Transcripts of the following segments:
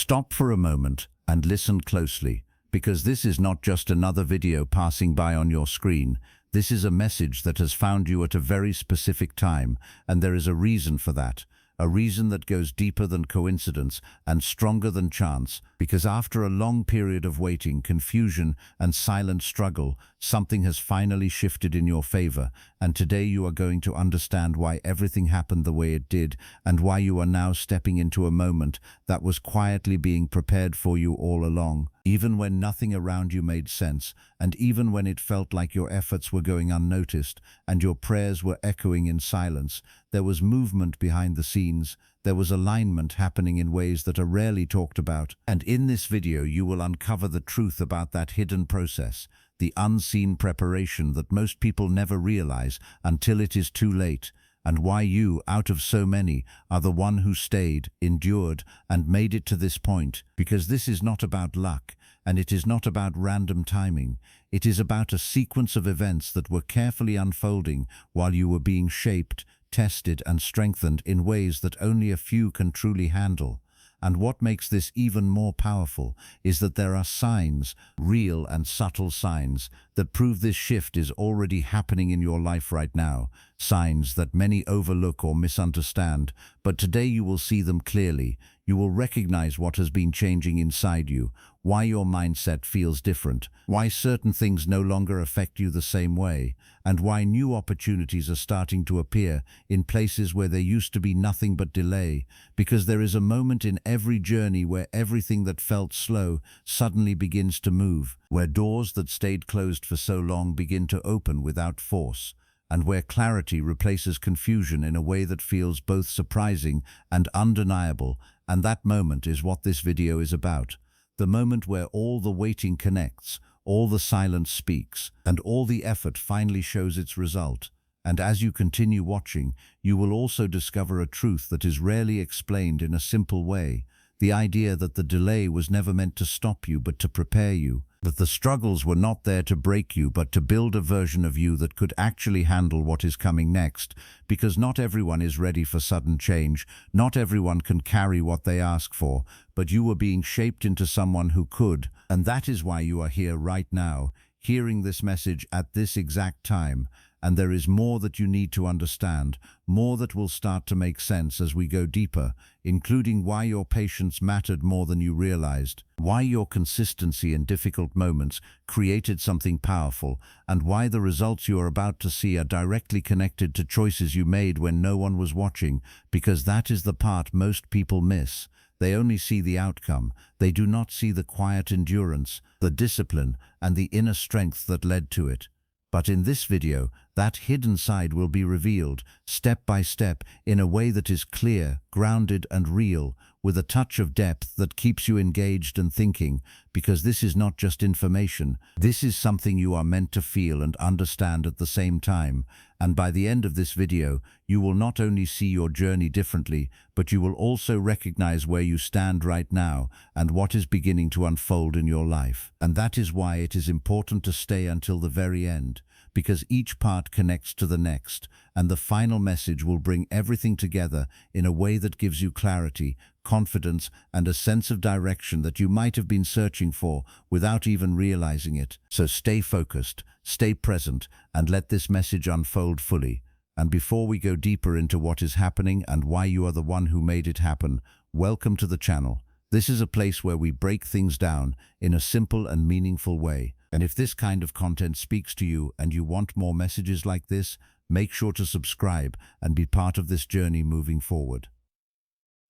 Stop for a moment and listen closely, because this is not just another video passing by on your screen. This is a message that has found you at a very specific time, and there is a reason for that. A reason that goes deeper than coincidence and stronger than chance, because after a long period of waiting, confusion, and silent struggle, something has finally shifted in your favor, and today you are going to understand why everything happened the way it did, and why you are now stepping into a moment that was quietly being prepared for you all along. Even when nothing around you made sense, and even when it felt like your efforts were going unnoticed and your prayers were echoing in silence, there was movement behind the scenes. There was alignment happening in ways that are rarely talked about. And in this video, you will uncover the truth about that hidden process, the unseen preparation that most people never realize until it is too late, and why you, out of so many, are the one who stayed, endured, and made it to this point. Because this is not about luck, and it is not about random timing. It is about a sequence of events that were carefully unfolding while you were being shaped, tested, and strengthened in ways that only a few can truly handle. And what makes this even more powerful is that there are signs, real and subtle signs, that prove this shift is already happening in your life right now. Signs that many overlook or misunderstand, but today you will see them clearly. You will recognize what has been changing inside you, why your mindset feels different, why certain things no longer affect you the same way, and why new opportunities are starting to appear in places where there used to be nothing but delay. Because there is a moment in every journey where everything that felt slow suddenly begins to move, where doors that stayed closed for so long begin to open without force, and where clarity replaces confusion in a way that feels both surprising and undeniable. And that moment is what this video is about. The moment where all the waiting connects, all the silence speaks, and all the effort finally shows its result. And as you continue watching, you will also discover a truth that is rarely explained in a simple way. The idea that the delay was never meant to stop you but to prepare you. That the struggles were not there to break you but to build a version of you that could actually handle what is coming next. Because not everyone is ready for sudden change, not everyone can carry what they ask for, but you were being shaped into someone who could. And that is why you are here right now, hearing this message at this exact time. And there is more that you need to understand, more that will start to make sense as we go deeper, including why your patience mattered more than you realized, why your consistency in difficult moments created something powerful, and why the results you are about to see are directly connected to choices you made when no one was watching, because that is the part most people miss. They only see the outcome. They do not see the quiet endurance, the discipline, and the inner strength that led to it. But in this video, that hidden side will be revealed, step by step, in a way that is clear, grounded, and real, with a touch of depth that keeps you engaged and thinking, because this is not just information. This is something you are meant to feel and understand at the same time. And by the end of this video, you will not only see your journey differently, but you will also recognize where you stand right now and what is beginning to unfold in your life. And that is why it is important to stay until the very end, because each part connects to the next, and the final message will bring everything together in a way that gives you clarity, confidence, and a sense of direction that you might have been searching for without even realizing it. So stay focused, stay present, and let this message unfold fully. And before we go deeper into what is happening and why you are the one who made it happen, welcome to the channel. This is a place where we break things down in a simple and meaningful way. And if this kind of content speaks to you and you want more messages like this, make sure to subscribe and be part of this journey moving forward.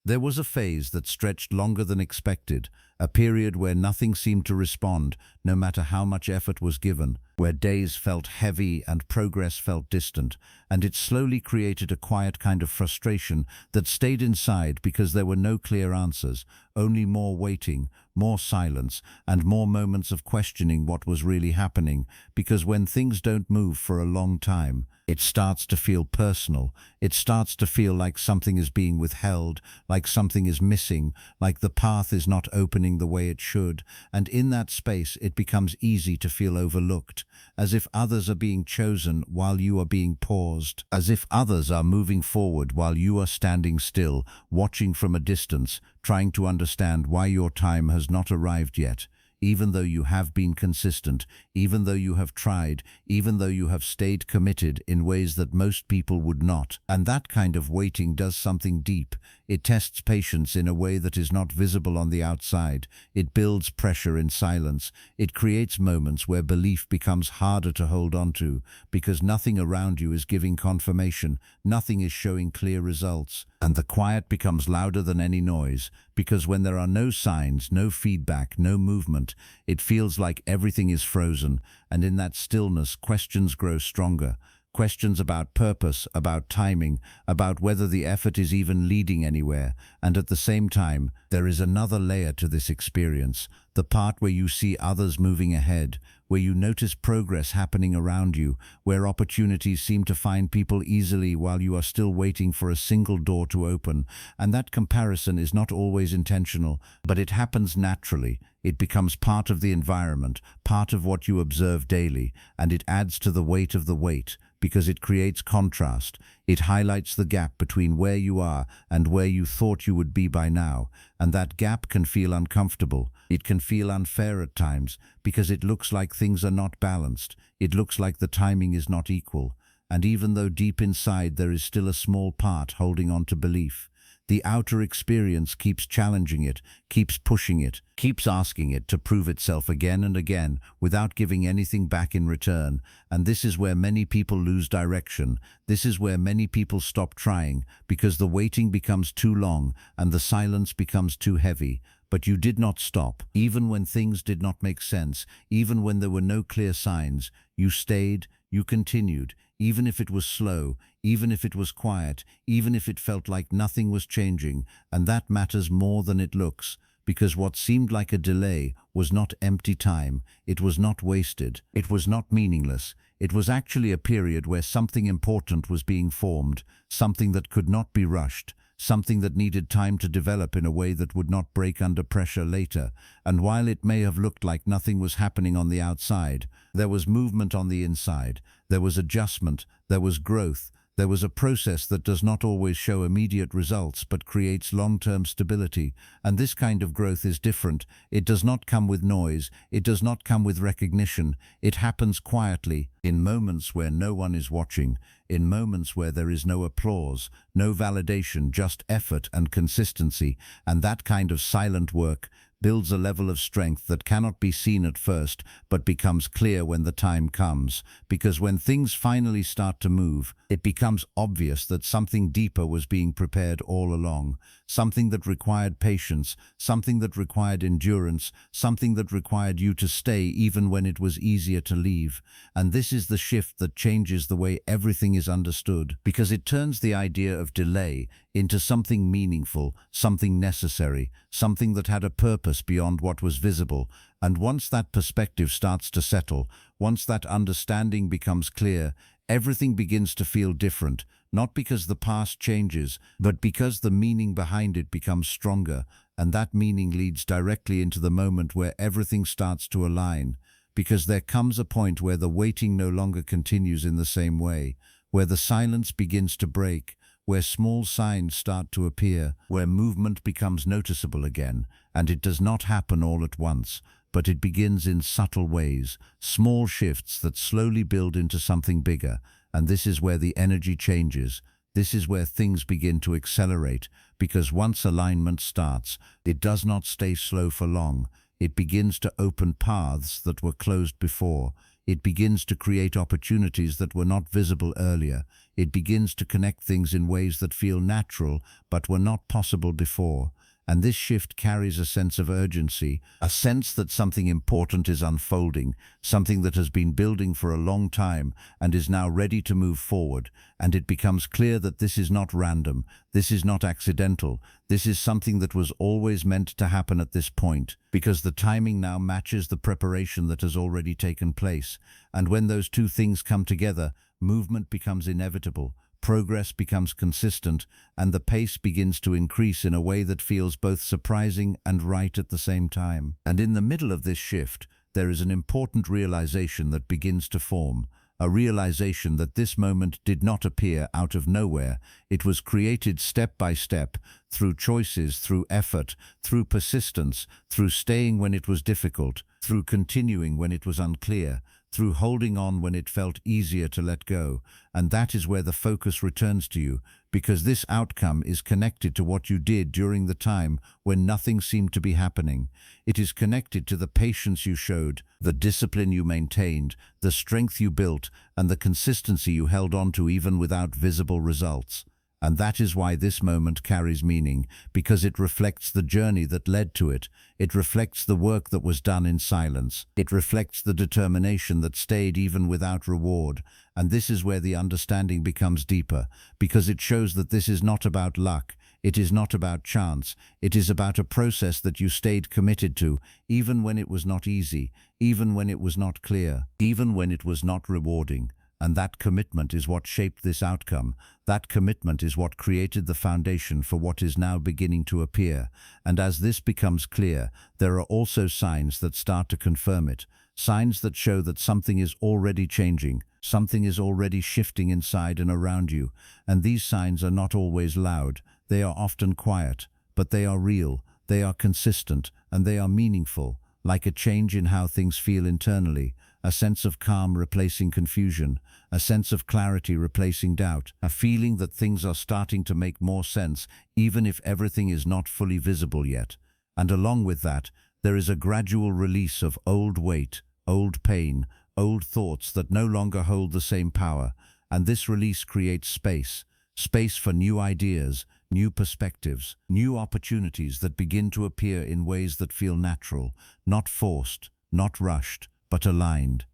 There was a phase that stretched longer than expected, a period where nothing seemed to respond, no matter how much effort was given, where days felt heavy and progress felt distant, and it slowly created a quiet kind of frustration that stayed inside because there were no clear answers, only more waiting, more silence, and more moments of questioning what was really happening. Because when things don't move for a long time, It starts to feel personal. It starts to feel like something is being withheld, like something is missing, like the path is not opening the way it should. And in that space, it becomes easy to feel overlooked, as if others are being chosen while you are being paused, as if others are moving forward while you are standing still, watching from a distance, trying to understand why your time has not arrived yet. Even though you have been consistent, even though you have tried, even though you have stayed committed in ways that most people would not. And that kind of waiting does something deep. It tests patience in a way that is not visible on the outside. It builds pressure in silence. It creates moments where belief becomes harder to hold on to, because nothing around you is giving confirmation, nothing is showing clear results. And the quiet becomes louder than any noise, because when there are no signs, no feedback, no movement, it feels like everything is frozen, and in that stillness, questions grow stronger. Questions about purpose, about timing, about whether the effort is even leading anywhere. And at the same time, there is another layer to this experience, the part where you see others moving ahead, where you notice progress happening around you, where opportunities seem to find people easily while you are still waiting for a single door to open. And that comparison is not always intentional, but it happens naturally. It becomes part of the environment, part of what you observe daily, and it adds to the weight of the wait, because it creates contrast. It highlights the gap between where you are and where you thought you would be by now, and that gap can feel uncomfortable. It can feel unfair at times, because it looks like things are not balanced. It looks like the timing is not equal. And even though deep inside there is still a small part holding on to belief, the outer experience keeps challenging it, keeps pushing it, keeps asking it to prove itself again and again without giving anything back in return. And this is where many people lose direction. This is where many people stop trying, because the waiting becomes too long and the silence becomes too heavy. But you did not stop. Even when things did not make sense, even when there were no clear signs, you stayed, you continued, even if it was slow, even if it was quiet, even if it felt like nothing was changing. And that matters more than it looks, because what seemed like a delay was not empty time, it was not wasted, it was not meaningless. It was actually a period where something important was being formed, something that could not be rushed, something that needed time to develop in a way that would not break under pressure later. And while it may have looked like nothing was happening on the outside, there was movement on the inside, there was adjustment, there was growth. There was a process that does not always show immediate results but creates long-term stability. And this kind of growth is different. It does not come with noise. It does not come with recognition. It happens quietly, in moments where no one is watching, in moments where there is no applause, no validation, just effort and consistency. And that kind of silent work builds a level of strength that cannot be seen at first, but becomes clear when the time comes. Because when things finally start to move, it becomes obvious that something deeper was being prepared all along, something that required patience, something that required endurance, something that required you to stay even when it was easier to leave. And this is the shift that changes the way everything is understood, because it turns the idea of delay into something meaningful, something necessary, something that had a purpose beyond what was visible. And once that perspective starts to settle, once that understanding becomes clear, everything begins to feel different, not because the past changes, but because the meaning behind it becomes stronger. And that meaning leads directly into the moment where everything starts to align, because there comes a point where the waiting no longer continues in the same way, where the silence begins to break, where small signs start to appear, where movement becomes noticeable again. And it does not happen all at once, but it begins in subtle ways, small shifts that slowly build into something bigger. And this is where the energy changes. This is where things begin to accelerate, because once alignment starts, it does not stay slow for long. It begins to open paths that were closed before. It begins to create opportunities that were not visible earlier. It begins to connect things in ways that feel natural but were not possible before. And this shift carries a sense of urgency, a sense that something important is unfolding, something that has been building for a long time and is now ready to move forward. And it becomes clear that this is not random, this is not accidental, this is something that was always meant to happen at this point, because the timing now matches the preparation that has already taken place. And when those two things come together, movement becomes inevitable, progress becomes consistent, and the pace begins to increase in a way that feels both surprising and right at the same time. And in the middle of this shift, there is an important realization that begins to form. A realization that this moment did not appear out of nowhere. It was created step by step, through choices, through effort, through persistence, through staying when it was difficult, through continuing when it was unclear, through holding on when it felt easier to let go. And that is where the focus returns to you, because this outcome is connected to what you did during the time when nothing seemed to be happening. It is connected to the patience you showed, the discipline you maintained, the strength you built, and the consistency you held on to even without visible results. And that is why this moment carries meaning, because it reflects the journey that led to it. It reflects the work that was done in silence. It reflects the determination that stayed even without reward. And this is where the understanding becomes deeper, because it shows that this is not about luck. It is not about chance. It is about a process that you stayed committed to, even when it was not easy, even when it was not clear, even when it was not rewarding. And that commitment is what shaped this outcome. That commitment is what created the foundation for what is now beginning to appear. And as this becomes clear, there are also signs that start to confirm it. Signs that show that something is already changing, something is already shifting inside and around you. And these signs are not always loud. They are often quiet, but they are real, they are consistent, and they are meaningful, like a change in how things feel internally. A sense of calm replacing confusion, a sense of clarity replacing doubt, a feeling that things are starting to make more sense, even if everything is not fully visible yet. And along with that, there is a gradual release of old weight, old pain, old thoughts that no longer hold the same power. And this release creates space, space for new ideas, new perspectives, new opportunities that begin to appear in ways that feel natural, not forced, not rushed, but aligned.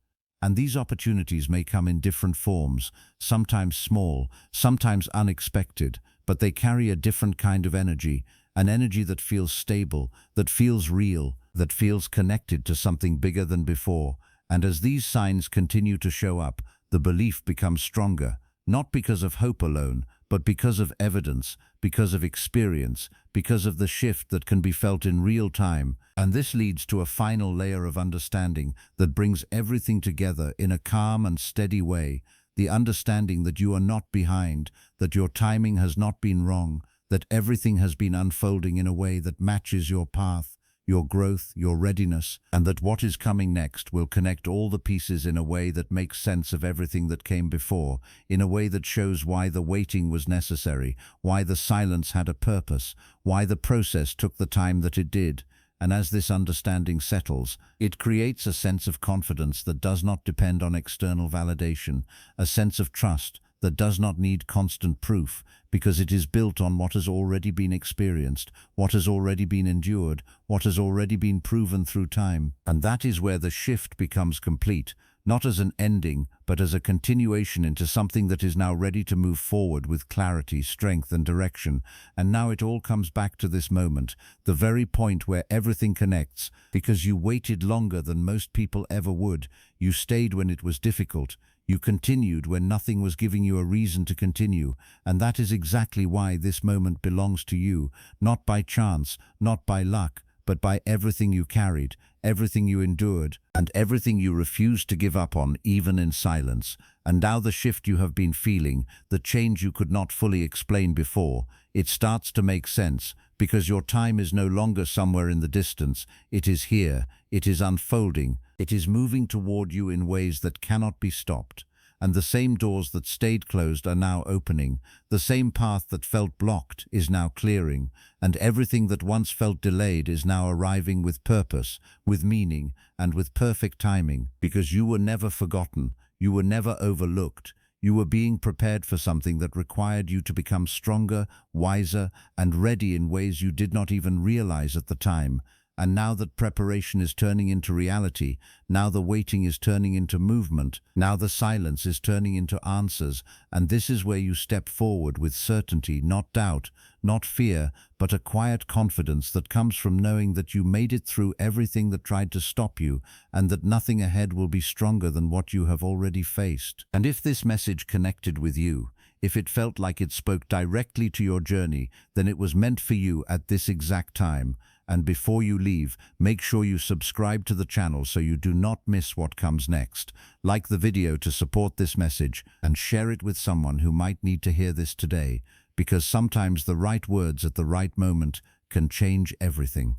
And these opportunities may come in different forms, sometimes small, sometimes unexpected, but they carry a different kind of energy, an energy that feels stable, that feels real, that feels connected to something bigger than before. And as these signs continue to show up, the belief becomes stronger, not because of hope alone, but because of evidence, because of experience, because of the shift that can be felt in real time. And this leads to a final layer of understanding that brings everything together in a calm and steady way. The understanding that you are not behind, that your timing has not been wrong, that everything has been unfolding in a way that matches your path, your growth, your readiness, and that what is coming next will connect all the pieces in a way that makes sense of everything that came before, in a way that shows why the waiting was necessary, why the silence had a purpose, why the process took the time that it did. And as this understanding settles, it creates a sense of confidence that does not depend on external validation, a sense of trust that does not need constant proof, because it is built on what has already been experienced, what has already been endured, what has already been proven through time. And that is where the shift becomes complete, not as an ending, but as a continuation into something that is now ready to move forward with clarity, strength, and direction. And now it all comes back to this moment, the very point where everything connects, because you waited longer than most people ever would. You stayed when it was difficult. You continued when nothing was giving you a reason to continue, and that is exactly why this moment belongs to you, not by chance, not by luck, but by everything you carried, everything you endured, and everything you refused to give up on, even in silence. And now the shift you have been feeling, the change you could not fully explain before, it starts to make sense, because your time is no longer somewhere in the distance. It is here, it is unfolding, it is moving toward you in ways that cannot be stopped. And the same doors that stayed closed are now opening. The same path that felt blocked is now clearing. And everything that once felt delayed is now arriving with purpose, with meaning, and with perfect timing. Because you were never forgotten, you were never overlooked. You were being prepared for something that required you to become stronger, wiser, and ready in ways you did not even realize at the time. And now that preparation is turning into reality, now the waiting is turning into movement, now the silence is turning into answers, and this is where you step forward with certainty, not doubt, not fear, but a quiet confidence that comes from knowing that you made it through everything that tried to stop you, and that nothing ahead will be stronger than what you have already faced. And if this message connected with you, if it felt like it spoke directly to your journey, then it was meant for you at this exact time. And before you leave, make sure you subscribe to the channel so you do not miss what comes next. Like the video to support this message and share it with someone who might need to hear this today, because sometimes the right words at the right moment can change everything.